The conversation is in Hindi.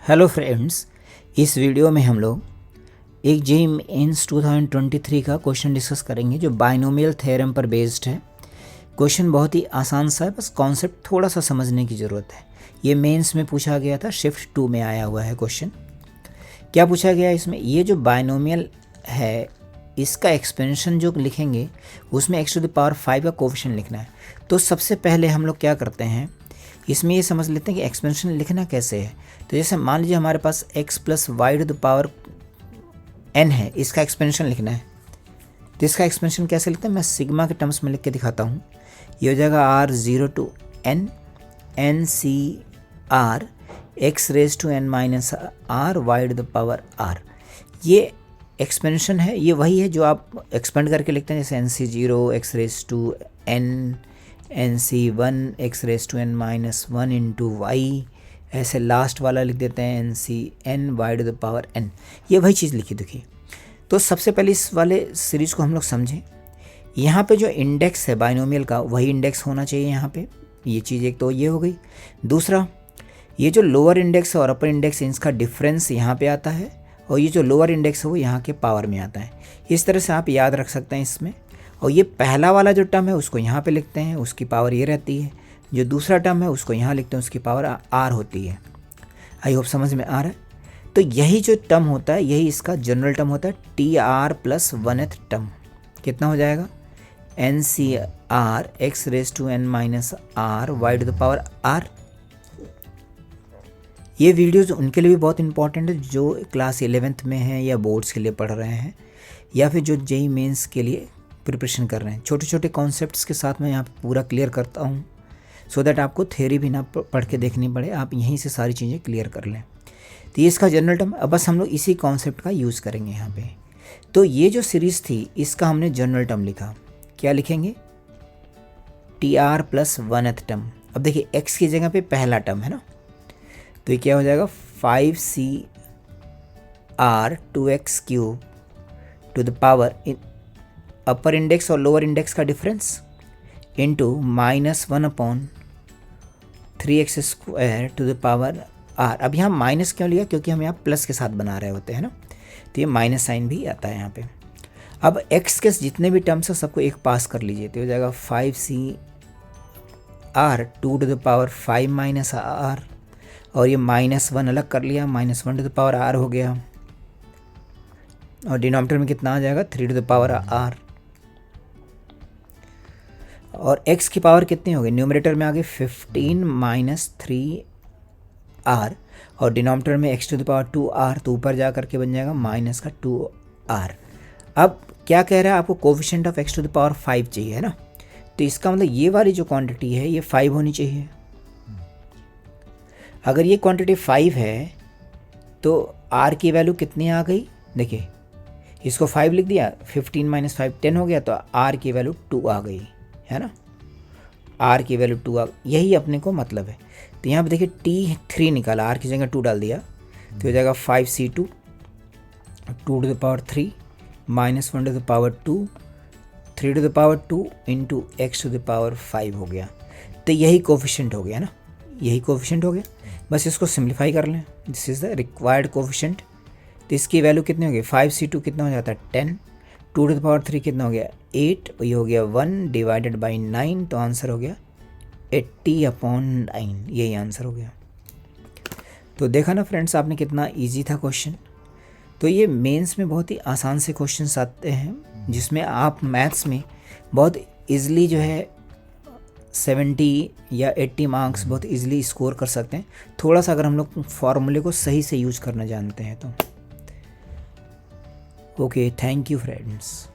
हेलो फ्रेंड्स, इस वीडियो में हम लोग एक जेईई मेंस 2023 का क्वेश्चन डिस्कस करेंगे जो बाइनोमियल थ्योरम पर बेस्ड है। क्वेश्चन बहुत ही आसान सा है, बस कॉन्सेप्ट थोड़ा सा समझने की ज़रूरत है। ये मेंस में पूछा गया था, शिफ्ट 2 में आया हुआ है क्वेश्चन। क्या पूछा गया है इसमें? ये जो बाइनोमियल है इसका एक्सपेंशन जो लिखेंगे उसमें x⁵ का कोफिशिएंट लिखना है। तो सबसे पहले हम लोग क्या करते हैं, इसमें ये समझ लेते हैं कि एक्सपेंशन लिखना कैसे है। तो जैसे मान लीजिए हमारे पास x + y⁴n है, इसका एक्सपेंशन लिखना है। तो इसका एक्सपेंशन कैसे लिखते हैं, मैं सिग्मा के टर्म्स में लिख के दिखाता हूँ। ये हो जाएगा r0 to n NCr x⁻n - r y⁴r। ये एक्सपेंशन है, ये वही है जो आप एक्सपेंड करके लिखते हैं, जैसे NC0 x⁻n NC1 x⁻n - 1 × y, ऐसे लास्ट वाला लिख देते हैं NCn y⁴n। ये वही चीज़ लिखी देखिए। तो सबसे पहले इस वाले सीरीज़ को हम लोग समझें। यहाँ पे जो इंडेक्स है बाइनोमियल का वही इंडेक्स होना चाहिए यहाँ पे। ये चीज़ एक तो ये हो गई। दूसरा, ये जो लोअर इंडेक्स है और अपर इंडेक्स है इसका डिफरेंस यहाँ पे आता है, और ये जो लोअर इंडेक्स है वो यहाँ के पावर में आता है। इस तरह से आप याद रख सकते हैं इसमें। और ये पहला वाला जो टर्म है उसको यहाँ पे लिखते हैं, उसकी पावर ये रहती है। जो दूसरा टर्म है उसको यहाँ लिखते हैं, उसकी पावर r होती है। आई होप समझ में आ रहा है। तो यही जो टर्म होता है यही इसका जनरल टर्म होता है, TR + 1th टर्म कितना हो जाएगा, NCr x⁻n - r y⁴r। ये वीडियोज़ उनके लिए भी बहुत इंपॉर्टेंट है जो क्लास 11th में हैं या बोर्ड्स के लिए पढ़ रहे हैं, या फिर जो जेईई मेंस के लिए प्रिपरेशन कर रहे हैं। छोटे छोटे कॉन्सेप्ट्स के साथ मैं यहाँ पे पूरा क्लियर करता हूँ, सो दैट आपको थ्योरी भी ना पढ़ के देखनी पड़े, आप यहीं से सारी चीज़ें क्लियर कर लें। तो ये इसका जनरल टर्म, अब बस हम लोग इसी कॉन्सेप्ट का यूज़ करेंगे यहाँ पे। तो ये जो सीरीज़ थी इसका हमने जनरल टर्म लिखा, क्या लिखेंगे, TR + 1th टर्म। अब देखिए x की जगह पे पहला टर्म है ना, तो ये क्या हो जाएगा, 5CR 2x³ to the power upper index और लोअर इंडेक्स का difference into -1/3x² to the power r। अब यहाँ माइनस क्यों लिया, क्योंकि हम यहाँ प्लस के साथ बना रहे होते हैं ना, तो ये माइनस साइन भी आता है यहाँ पे। अब x के जितने भी टर्म्स हैं सबको एक पास कर लीजिए, तो हो जाएगा 5CR 2 to the power 5 - r, और ये -1 अलग कर लिया, -1 टू द पावर r हो गया, और डिनोमिनेटर में कितना आ जाएगा, 3 टू द पावर r। और x की पावर कितनी होगी, न्यूमरेटर में आ गई 15 - 3r, और डिनोमिनेटर में x⁻² r, तो ऊपर जा करके बन जाएगा -2r। अब क्या कह रहा है, आपको कोफिशिएंट ऑफ x⁵ चाहिए है ना, तो इसका मतलब ये वाली जो क्वांटिटी है ये 5 होनी चाहिए। अगर ये क्वांटिटी 5 है तो r की वैल्यू कितनी आ गई, देखिए इसको 5 लिख दिया, 15 - 5 10 हो गया, तो r की वैल्यू 2 आ गई है ना, r की वैल्यू 2 आ, यही अपने को मतलब है। तो यहाँ पे देखिए T3 निकाला, r की जगह 2 डाल दिया, तो हो जाएगा 5C2 2 to the power 3 -1 to the power 2 3 to the power 2 into x to the power 5 हो गया। तो यही कोफिशिएंट हो गया ना, यही कोफिशिएंट हो गया। बस इसको सिंप्लीफाई कर लें, this is the required coefficient. तो इसकी वैल्यू कितनी होगी, 5C2 कितना हो जाता है 10, 2 टू द पावर 3 कितना हो गया 8, ये हो गया 1 डिवाइडेड बाई 9, तो आंसर हो गया 80/9, यही आंसर हो गया। तो देखा ना फ्रेंड्स आपने, कितना इजी था क्वेश्चन। तो ये मेंस में बहुत ही आसान से क्वेश्चंस आते हैं जिसमें आप मैथ्स में बहुत इजीली जो है 70 या 80 मार्क्स बहुत इजीली स्कोर कर सकते हैं, थोड़ा सा अगर हम लोग फॉर्मूले को सही से यूज करना जानते हैं तो। Okay, thank you friends.